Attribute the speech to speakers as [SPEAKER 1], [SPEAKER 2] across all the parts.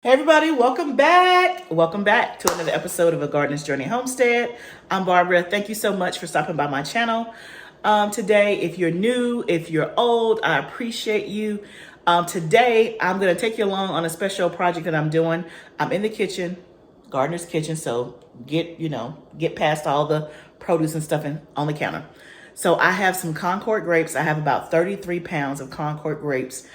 [SPEAKER 1] Hey everybody, welcome back. Welcome back to another episode of A Gardener's Journey Homestead. I'm Barbara. Thank you so much for stopping by my channel. Today, if you're new, if you're old, I appreciate you. Today, I'm going to take you along on a special project that I'm doing. I'm in the kitchen, gardener's kitchen, so get past all the produce and stuff on the counter. So I have some Concord grapes. I have about 33 pounds of Concord grapes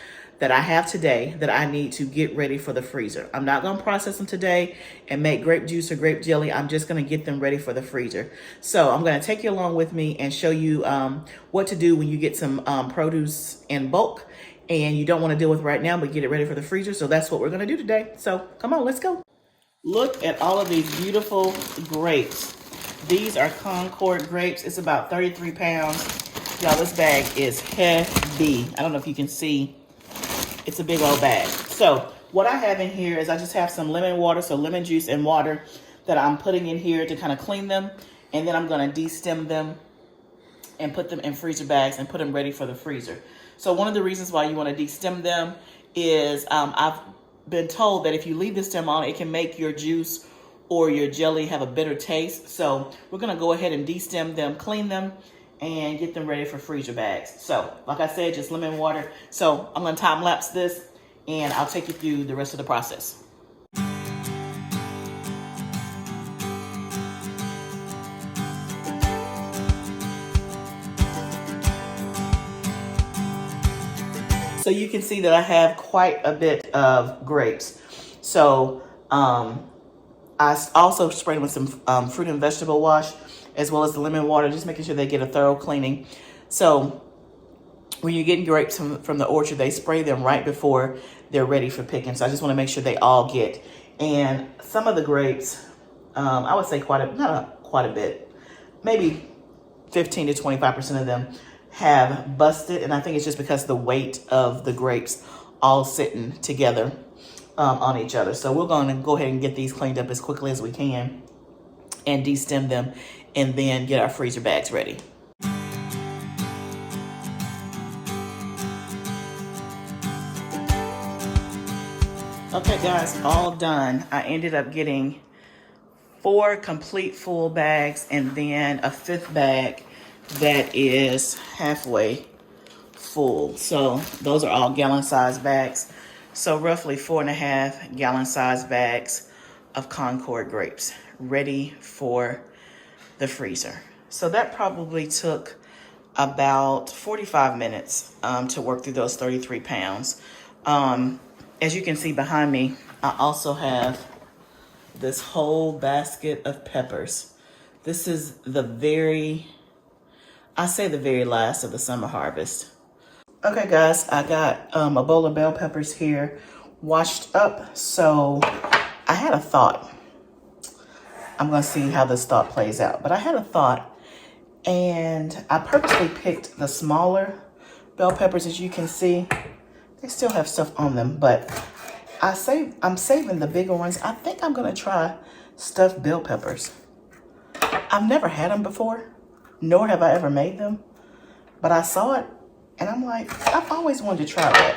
[SPEAKER 1] that I have today that I need to get ready for the freezer. I'm not going to process them today and make grape juice or grape jelly. I'm just going to get them ready for the freezer. So I'm going to take you along with me and show you what to do when you get some produce in bulk and you don't want to deal with it right now, but get it ready for the freezer. So that's what we're going to do today. So come on, let's go. Look at all of these beautiful grapes. These are Concord grapes. It's about 33 pounds. Y'all, this bag is heavy. I don't know if you can see. It's a big old bag. So what I have in here is I just have some lemon water, so lemon juice and water that I'm putting in here to kind of clean them. And then I'm going to de-stem them and put them in freezer bags and put them ready for the freezer. So one of the reasons why you want to de-stem them is I've been told that if you leave the stem on, it can make your juice or your jelly have a bitter taste. So we're going to go ahead and de-stem them, clean them, and get them ready for freezer bags. So, like I said, just lemon water. So I'm going to time lapse this and I'll take you through the rest of the process. So you can see that I have quite a bit of grapes. So I also sprayed with some fruit and vegetable wash, as well as the lemon water, just making sure they get a thorough cleaning. So when you're getting grapes from the orchard, they spray them right before they're ready for picking. So I just want to make sure they all get. And some of the grapes, I would say not quite a bit, maybe 15 to 25% of them have busted. And I think it's just because the weight of the grapes all sitting together on each other. So we're going to go ahead and get these cleaned up as quickly as we can and de-stem them and then get our freezer bags ready. Okay guys, all done. I ended up getting 4 complete full bags and then a 5th bag that is halfway full. So those are all gallon size bags. So roughly 4.5 gallon size bags of Concord grapes ready for the freezer. So that probably took about 45 minutes to work through those 33 pounds. As you can see behind me, I also have this whole basket of peppers. This is the very last of the summer harvest. Okay guys, I got a bowl of bell peppers here washed up. So I had a thought. I'm gonna see how this thought plays out, but I had a thought and I purposely picked the smaller bell peppers. As you can see, they still have stuff on them, but I'm saving the bigger ones. I think I'm gonna try stuffed bell peppers. I've never had them before, nor have I ever made them, but I saw it and I'm like, I've always wanted to try that.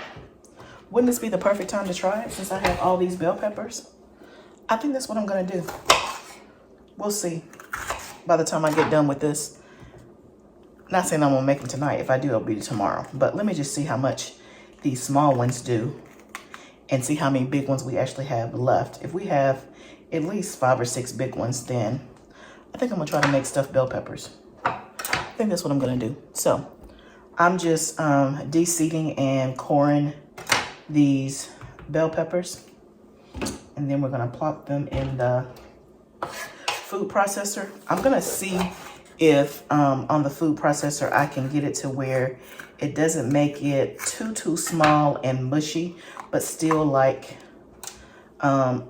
[SPEAKER 1] Wouldn't this be the perfect time to try it since I have all these bell peppers? I think that's what I'm gonna do. We'll see by the time I get done with this. Not saying I'm gonna make them tonight. If I do, it'll be tomorrow. But let me just see how much these small ones do and see how many big ones we actually have left. If we have at least 5 or 6 big ones, then I think I'm gonna try to make stuffed bell peppers. I think that's what I'm gonna do. So I'm just de-seeding and coring these bell peppers. And then we're gonna plop them in the food processor. I'm gonna see if on the food processor I can get it to where it doesn't make it too small and mushy, but still like a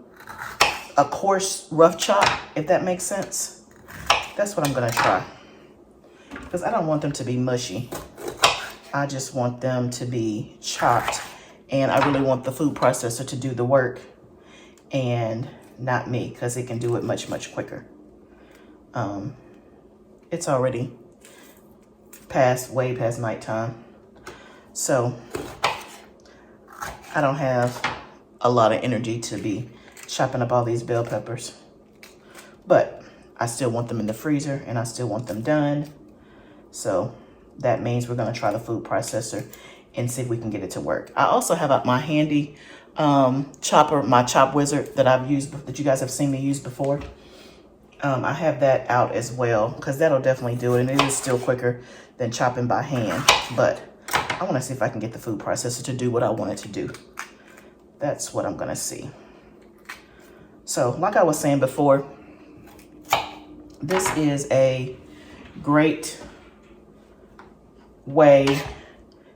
[SPEAKER 1] coarse rough chop, if that makes sense. That's what I'm gonna try, because I don't want them to be mushy. I just want them to be chopped, and I really want the food processor to do the work and not me, because it can do it much quicker. It's already way past nighttime, so I don't have a lot of energy to be chopping up all these bell peppers. But I still want them in the freezer and I still want them done. So that means we're gonna try the food processor and see if we can get it to work. I also have up my handy chopper, my Chop Wizard that I've used, that you guys have seen me use before. I have that out as well because that'll definitely do it, and it is still quicker than chopping by hand. But I want to see if I can get the food processor to do what I want it to do. That's what I'm gonna see. So like I was saying before, this is a great way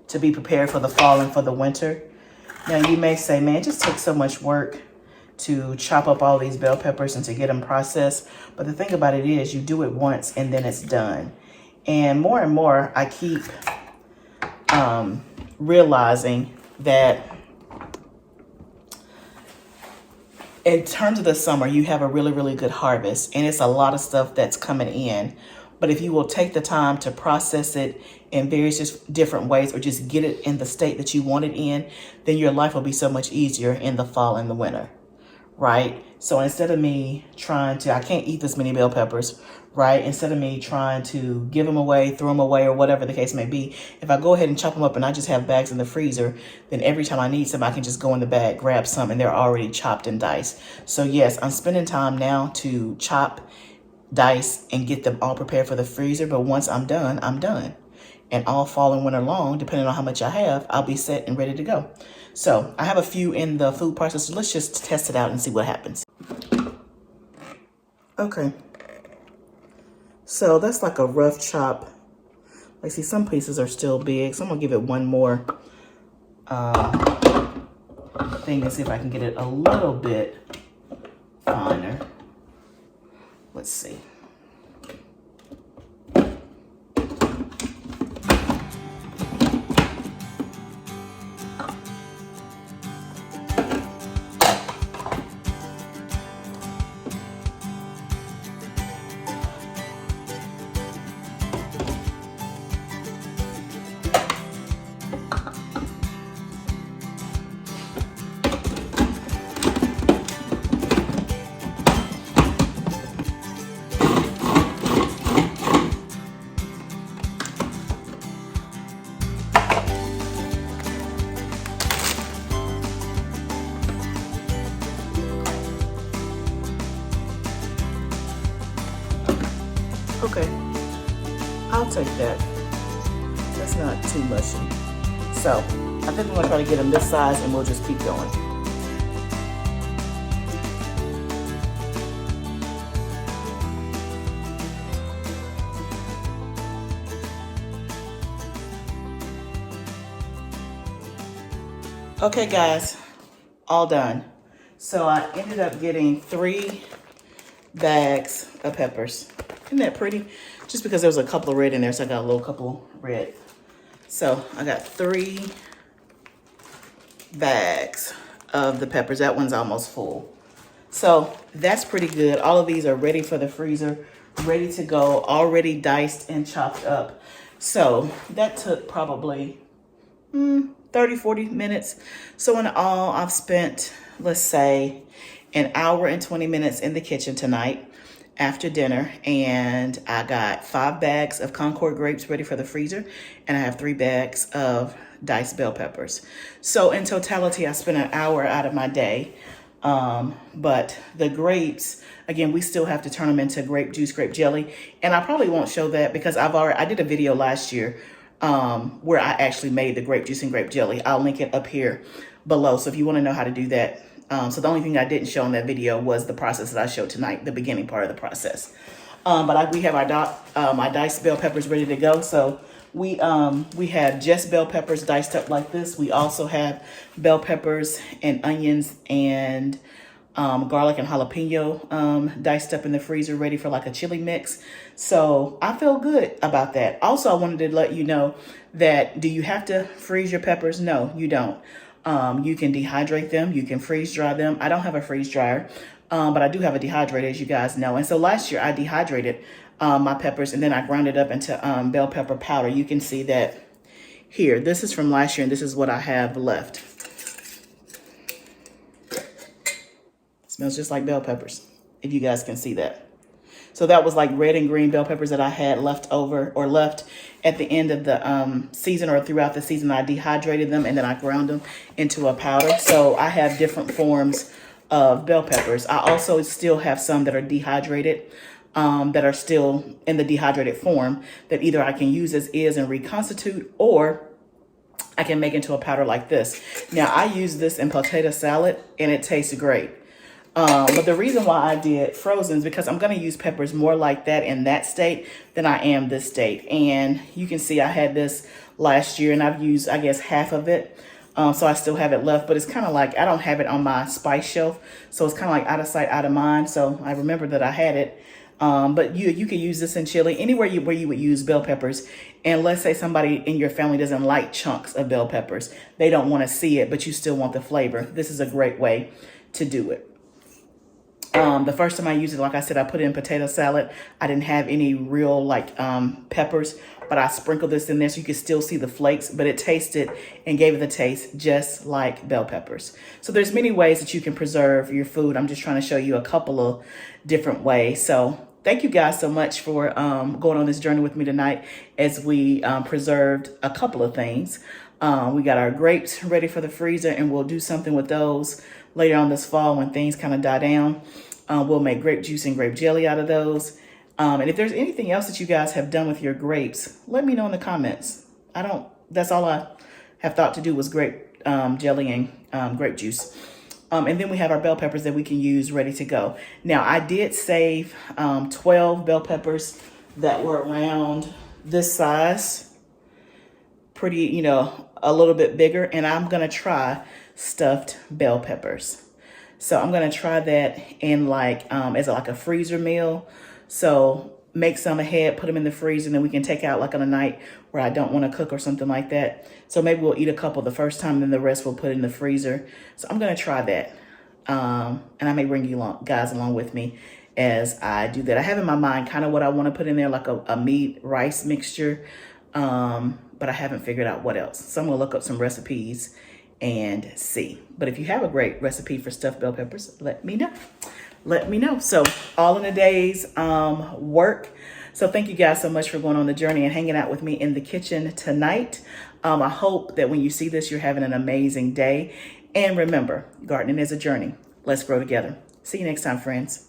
[SPEAKER 1] to be prepared for the fall and for the winter. Now you may say, man, it just takes so much work to chop up all these bell peppers and to get them processed. But the thing about it is you do it once and then it's done. And more I keep realizing that in terms of the summer, you have a really, really good harvest, and it's a lot of stuff that's coming in. But if you will take the time to process it in various different ways, or just get it in the state that you want it in, then your life will be so much easier in the fall and the winter, right? So instead of me trying to, I can't eat this many bell peppers, right? Instead of me trying to give them away, throw them away, or whatever the case may be, if I go ahead and chop them up and I just have bags in the freezer, then every time I need some, I can just go in the bag, grab some, and they're already chopped and diced. So yes, I'm spending time now to chop, dice, and get them all prepared for the freezer. But once I'm done, I'm done. And all fall and winter long, depending on how much I have, I'll be set and ready to go. So I have a few in the food processor. Let's just test it out and see what happens. Okay. So that's like a rough chop. Like, see, some pieces are still big. So I'm gonna give it one more thing and see if I can get it a little bit finer. Let's see. Okay, I'll take that. That's not too mushy. So I think I'm gonna try to get them this size and we'll just keep going. Okay guys, all done. So I ended up getting 3 bags of peppers. Isn't that pretty? Just because there was a couple of red in there, so I got a little couple red. So I got 3 bags of the peppers. That one's almost full. So that's pretty good. All of these are ready for the freezer, ready to go, already diced and chopped up. So that took probably 30, 40 minutes. So in all, I've spent, let's say, an hour and 20 minutes in the kitchen tonight after dinner, and I got 5 bags of Concord grapes ready for the freezer, and I have 3 bags of diced bell peppers. So in totality, I spent an hour out of my day. But the grapes, again, we still have to turn them into grape juice, grape jelly, and I probably won't show that because I did a video last year where I actually made the grape juice and grape jelly. I'll link it up here below, so if you want to know how to do that. So the only thing I didn't show in that video was the process that I showed tonight, the beginning part of the process. But we have my diced bell peppers ready to go. So we have just bell peppers diced up like this. We also have bell peppers and onions and garlic and jalapeno diced up in the freezer, ready for like a chili mix. So I feel good about that. Also, I wanted to let you know that, do you have to freeze your peppers? No, you don't. You can dehydrate them. You can freeze dry them. I don't have a freeze dryer, but I do have a dehydrator, as you guys know. And so last year I dehydrated my peppers, and then I ground it up into bell pepper powder. You can see that here. This is from last year, and this is what I have left. Smells just like bell peppers, if you guys can see that. So that was like red and green bell peppers that I had left over or left at the end of the season or throughout the season. I dehydrated them and then I ground them into a powder. So I have different forms of bell peppers. I also still have some that are dehydrated, that are still in the dehydrated form that either I can use as is and reconstitute, or I can make into a powder like this. Now I use this in potato salad and it tastes great. But the reason why I did frozen is because I'm going to use peppers more like that in that state than I am this state. And you can see I had this last year and I've used, I guess, half of it. So I still have it left, but it's kind of like, I don't have it on my spice shelf. So it's kind of like out of sight, out of mind. So I remember that I had it. But you can use this in chili, anywhere where you would use bell peppers. And let's say somebody in your family doesn't like chunks of bell peppers. They don't want to see it, but you still want the flavor. This is a great way to do it. The first time I used it, like I said, I put it in potato salad. I didn't have any real peppers, but I sprinkled this in there so you could still see the flakes, but it tasted and gave it the taste just like bell peppers. So there's many ways that you can preserve your food. I'm just trying to show you a couple of different ways. So thank you guys so much for going on this journey with me tonight as we preserved a couple of things. We got our grapes ready for the freezer, and we'll do something with those later on this fall when things kind of die down. We'll make grape juice and grape jelly out of those. And if there's anything else that you guys have done with your grapes, let me know in the comments. That's all I have thought to do was grape jelly and grape juice. And then we have our bell peppers that we can use ready to go. Now, I did save 12 bell peppers that were around this size. Pretty, a little bit bigger. And I'm going to try stuffed bell peppers. So I'm going to try that in as a freezer meal. So make some ahead, put them in the freezer, and then we can take out on a night where I don't want to cook or something like that. So maybe we'll eat a couple the first time, and then the rest we'll put in the freezer. So I'm going to try that. And I may bring you guys along with me as I do that. I have in my mind kind of what I want to put in there, like a meat rice mixture. But I haven't figured out what else. So I'm going to look up some recipes and see. But if you have a great recipe for stuffed bell peppers, let me know. Let me know. So all in a day's work. So thank you guys so much for going on the journey and hanging out with me in the kitchen tonight. I hope that when you see this, you're having an amazing day. And remember, gardening is a journey. Let's grow together. See you next time, friends.